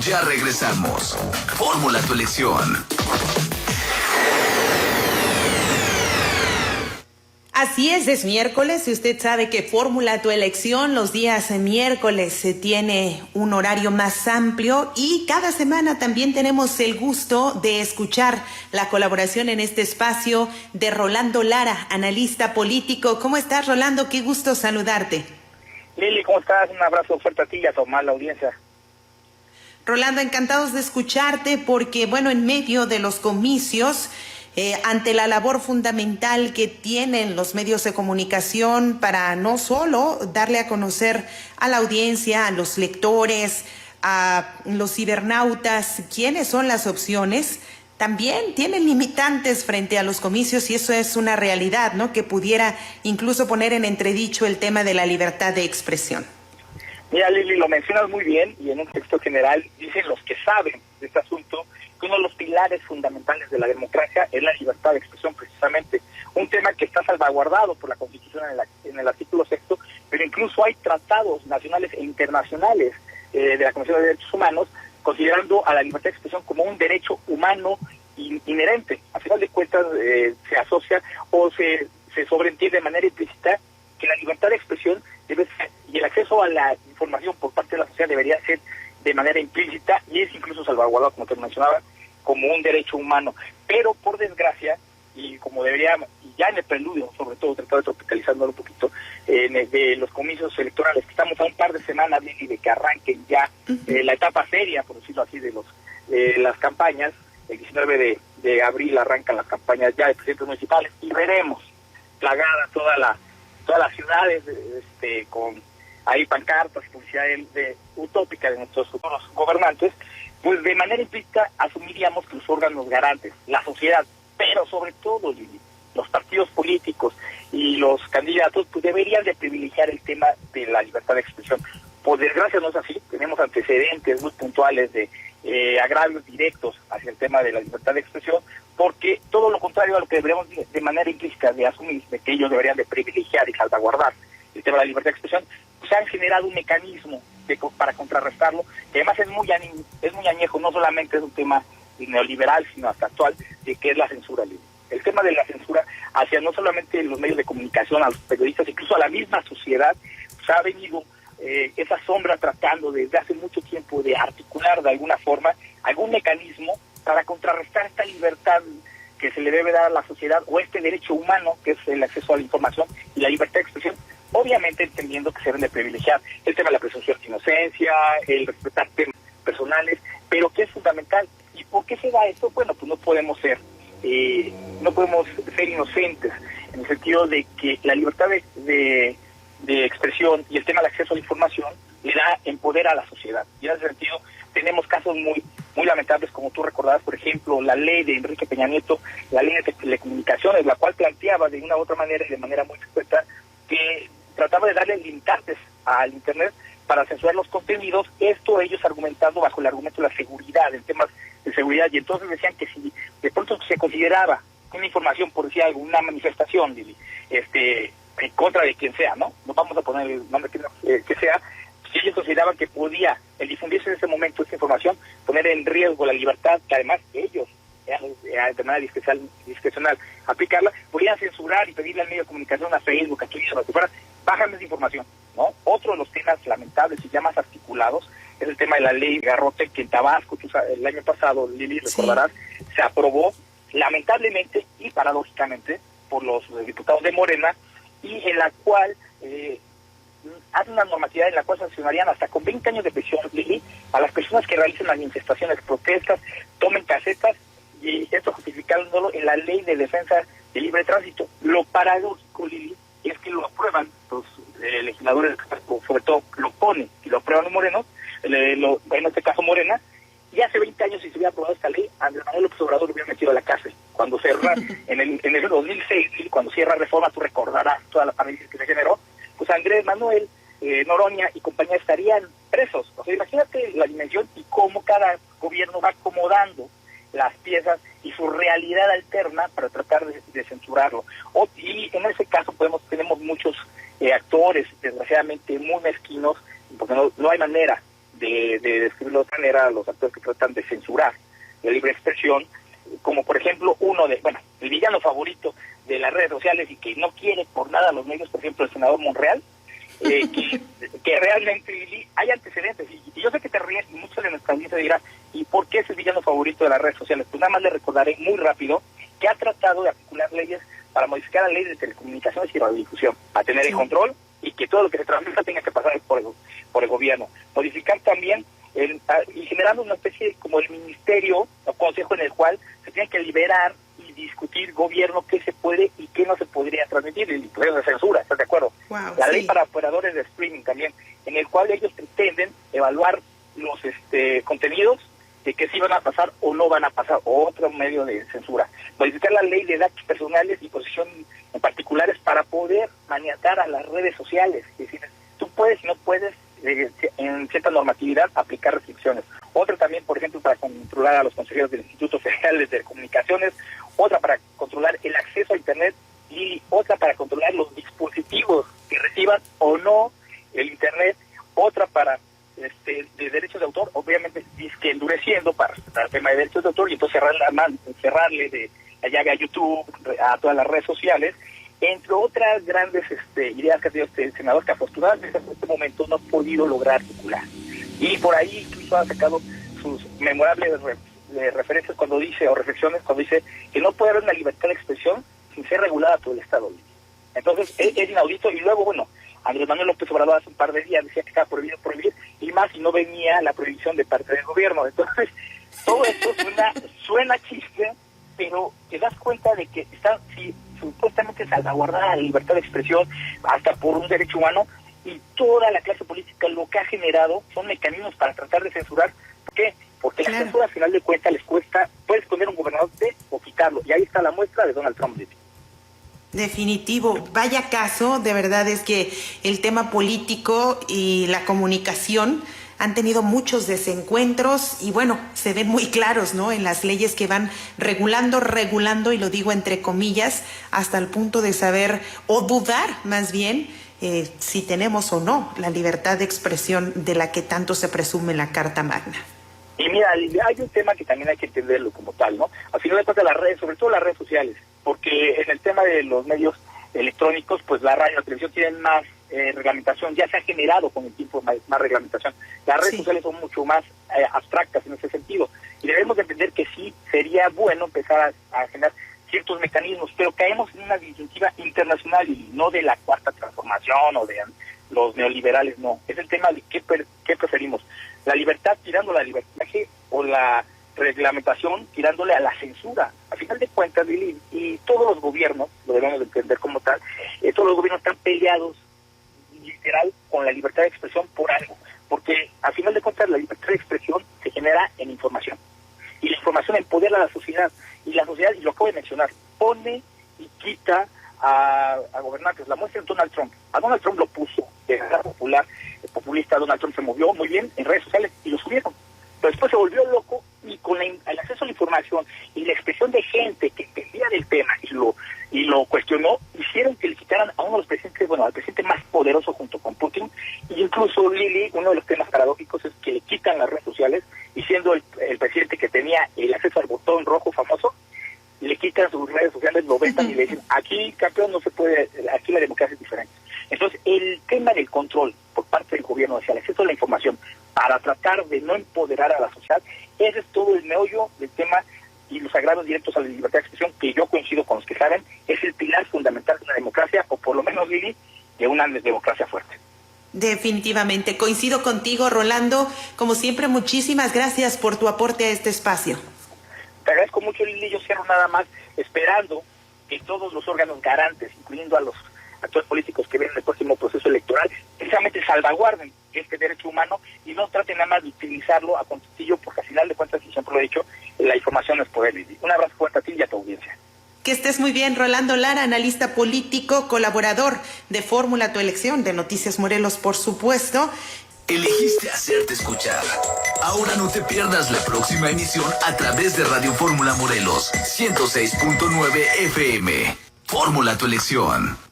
Ya regresamos. Fórmula tu elección. Así es miércoles y usted sabe que Fórmula tu elección los días miércoles se tiene un horario más amplio y cada semana también tenemos el gusto de escuchar la colaboración en este espacio de Rolando Lara, analista político. ¿Cómo estás, Rolando? Qué gusto saludarte. Lili, ¿cómo estás? Un abrazo fuerte a ti y a tu amable audiencia. Rolando, encantados de escucharte porque, bueno, en medio de los comicios, ante la labor fundamental que tienen los medios de comunicación para no solo darle a conocer a la audiencia, a los lectores, a los cibernautas, quiénes son las opciones, también tienen limitantes frente a los comicios y eso es una realidad, ¿no? Que pudiera incluso poner en entredicho el tema de la libertad de expresión. Mira, Lili, lo mencionas muy bien y en un texto general dicen los que saben de este asunto que uno de los pilares fundamentales de la democracia es la libertad de expresión, precisamente. Un tema que está salvaguardado por la Constitución en el artículo 6, pero incluso hay tratados nacionales e internacionales de la Comisión de Derechos Humanos considerando a la libertad de expresión como un derecho humano inherente. A final de cuentas se asocia o se sobreentiende de manera implícita que la libertad de expresión debe ser, y el acceso a la información por parte de la sociedad debería ser de manera implícita y es incluso salvaguardado, como te mencionaba, como un derecho humano. Pero por desgracia, y como debería, y ya en el preludio, sobre todo, tratar de tropicalizándolo un poquito, de los comicios electorales, que estamos a un par de semanas de que arranquen ya la etapa seria, por decirlo así, de las campañas. El 19 de abril arrancan las campañas ya de presidentes municipales y veremos plagada todas las ciudades con ahí pancartas y publicidad utópica de nuestros futuros gobernantes, pues de manera implícita asumiríamos que los órganos garantes, la sociedad, pero sobre todo los partidos políticos y los candidatos, pues deberían de privilegiar el tema de la libertad de expresión. Por desgracia no es así, tenemos antecedentes muy puntuales de agravios directos hacia el tema de la libertad de expresión, porque todo lo contrario a lo que deberíamos de manera implícita de asumir, de que ellos deberían de privilegiar y salvaguardar el tema de la libertad de expresión, se han generado un mecanismo para contrarrestarlo, que además es muy añejo, no solamente es un tema neoliberal, sino hasta actual, de que es la censura libre. El tema de la censura hacia no solamente los medios de comunicación, a los periodistas, incluso a la misma sociedad, pues ha venido esa sombra tratando desde hace mucho tiempo de articular de alguna forma algún mecanismo para contrarrestar esta libertad que se le debe dar a la sociedad o este derecho humano que es el acceso a la información y la libertad de expresión, obviamente entendiendo que se deben de privilegiar el tema de la presunción de inocencia, el respetar temas personales, pero que es fundamental. ¿Y por qué se da esto? Bueno, pues no podemos ser inocentes en el sentido de que la libertad de expresión y el tema del acceso a la información le da poder a la sociedad. Y en ese sentido tenemos casos muy lamentables, como tú recordarás, por ejemplo, la ley de Enrique Peña Nieto, la ley de telecomunicaciones, la cual planteaba de una u otra manera y de manera muy expuesta que trataba de darle limitantes al Internet para censurar los contenidos, esto ellos argumentando bajo el argumento de la seguridad, en temas de seguridad, y entonces decían que si de pronto se consideraba una información, por decir algo, una manifestación, en contra de quien sea, ¿no? No vamos a poner el nombre que sea, si ellos consideraban que podía el difundirse en ese momento esta información, poner en riesgo la libertad, que además ellos, de manera discrecional, aplicarla, podían censurar y pedirle al medio de comunicación, a Facebook, a Twitter, a que fuera, bájame esa información, ¿no? Otro de los temas lamentables y ya más articulados es el tema de la ley Garrote, que en Tabasco, el año pasado, Lili, recordarás, se aprobó lamentablemente y paradójicamente por los diputados de Morena, y en la cual hace una normatividad en la cual sancionarían hasta con 20 años de prisión, Lili, a las personas que realicen manifestaciones, protestas, tomen casetas, y esto justificándolo en la ley de defensa del libre tránsito. Lo paradójico, Lili, es que lo aprueban los legisladores, sobre todo lo ponen y lo aprueban los morenos, en este caso Morena, y hace 20 años si se hubiera aprobado esta ley, Andrés Manuel López Obrador lo hubiera metido a la cárcel. Cuando cierra, en el 2006, cuando cierra Reforma, tú recordarás toda la parálisis que se generó, pues Andrés Manuel, Noroña y compañía estarían presos. O sea, imagínate la dimensión y cómo cada gobierno va acomodando las piezas y su realidad alterna para tratar de censurarlo. Y en ese caso tenemos muchos actores, desgraciadamente, muy mezquinos, porque no hay manera de describirlo de otra manera a los actores que tratan de censurar la libre expresión, como por ejemplo el villano favorito de las redes sociales y que no quiere por nada los medios, por ejemplo el senador Monreal, que realmente hay antecedentes, y yo sé que te ríes y muchos de nuestra audiencia dirán, ¿y por qué es el villano favorito de las redes sociales? Pues nada más le recordaré muy rápido que ha tratado de articular leyes para modificar la ley de telecomunicaciones y radiodifusión, a tener el control y que todo lo que se transmita tenga que pasar por el gobierno. Modificar también y generando una especie como el ministerio o consejo en el cual se tiene que liberar y discutir gobierno qué se puede y qué no se podría transmitir, y pues de censura, ¿estás de acuerdo? Wow, la ley para operadores de streaming también, en el cual ellos pretenden evaluar los contenidos de que sí van a pasar o no van a pasar, o otro medio de censura. Modificar la ley de datos personales y posesión en particulares para poder maniatar a las redes sociales. Es decir, tú puedes y no puedes, en cierta normatividad, aplicar restricciones. Otra también, por ejemplo, para controlar a los consejeros del Instituto Federal de Telecomunicaciones, otra para controlar el acceso a Internet y otra para controlar los dispositivos que reciban o no el Internet, otra para de derechos de autor, obviamente que endureciendo para respetar el tema de derechos de autor y entonces cerrarle de la llave a YouTube, a todas las redes sociales, entre otras grandes ideas que ha tenido este senador, que afortunadamente en este momento no ha podido lograr articular. Y por ahí incluso ha sacado sus memorables referencias cuando dice, o reflexiones cuando dice que no puede haber una libertad de expresión sin ser regulada por el Estado. Entonces es inaudito. Y luego, Andrés Manuel López Obrador hace un par de días decía que estaba prohibido prohibir, y más si no venía la prohibición de parte del gobierno. Entonces, todo esto suena chiste, pero te das cuenta de que está supuestamente salvaguardada la libertad de expresión hasta por un derecho humano, y toda la clase política lo que ha generado son mecanismos para tratar de censurar. ¿Por qué? Porque la censura al final de cuentas les cuesta, puedes poner un gobernador o quitarlo, y ahí está la muestra de Donald Trump. Definitivo. Vaya caso, de verdad es que el tema político y la comunicación han tenido muchos desencuentros y se ven muy claros, ¿no? En las leyes que van regulando, y lo digo entre comillas, hasta el punto de saber o dudar más bien si tenemos o no la libertad de expresión de la que tanto se presume en la Carta Magna. Y mira, hay un tema que también hay que entenderlo como tal, ¿no? Al final de cuentas las redes, sobre todo las redes sociales, porque en el tema de los medios electrónicos, pues la radio y la televisión tienen más reglamentación, ya se ha generado con el tiempo más reglamentación. Las redes sociales son mucho más abstractas en ese sentido, y debemos de entender que sí sería bueno empezar a generar ciertos mecanismos, pero caemos en una disyuntiva internacional y no de la cuarta transformación o de los neoliberales, no. Es el tema de qué preferimos, la libertad tirando la libertinaje o la reglamentación tirándole a la censura. Al final de cuentas, Lili, y todos los gobiernos, lo debemos de entender como tal, todos los gobiernos están peleados literal con la libertad de expresión por algo, porque al final de cuentas la libertad de expresión se genera en información, y la información empodera a la sociedad, y la sociedad, y lo acabo de mencionar, pone y quita a gobernantes. La muestra es Donald Trump. A Donald Trump lo puso de manera popular, populista. Donald Trump se movió muy bien en redes sociales y lo subieron, pero después se volvió loco, y con el acceso a la información y la expresión de gente que entendía del tema y lo cuestionó, hicieron que le quitaran a uno de los presidentes, al presidente más poderoso junto con Putin. Y incluso, Lili, uno de los temas paradójicos es que le quitan las redes sociales, y siendo el presidente que tenía el acceso al botón rojo famoso, le quitan sus redes sociales, lo vetan y le dicen, aquí, campeón, no se puede, aquí la democracia es diferente. Entonces, el tema del control por parte del gobierno hacia el acceso a la información para tratar de no empoderar a la sociedad, ese es todo el meollo del tema, y los agravios directos a la libertad de expresión, que yo coincido con los que saben, es el pilar fundamental de una democracia, o por lo menos, Lili, de una democracia fuerte. Definitivamente, coincido contigo, Rolando. Como siempre, muchísimas gracias por tu aporte a este espacio. Te agradezco mucho, Lili. Yo cierro nada más esperando que todos los órganos garantes, incluyendo a los actores políticos que ven el próximo proceso electoral, precisamente salvaguarden este derecho humano y no traten nada más de utilizarlo a contentillo, porque al final de cuentas, y siempre lo he dicho, la información es poder, Lili. Un abrazo fuerte a ti y a tu audiencia. Que estés muy bien, Rolando Lara, analista político, colaborador de Fórmula Tu Elección, de Noticias Morelos, por supuesto. Elegiste hacerte escuchar. Ahora no te pierdas la próxima emisión a través de Radio Fórmula Morelos 106.9 FM. Fórmula Tu Elección.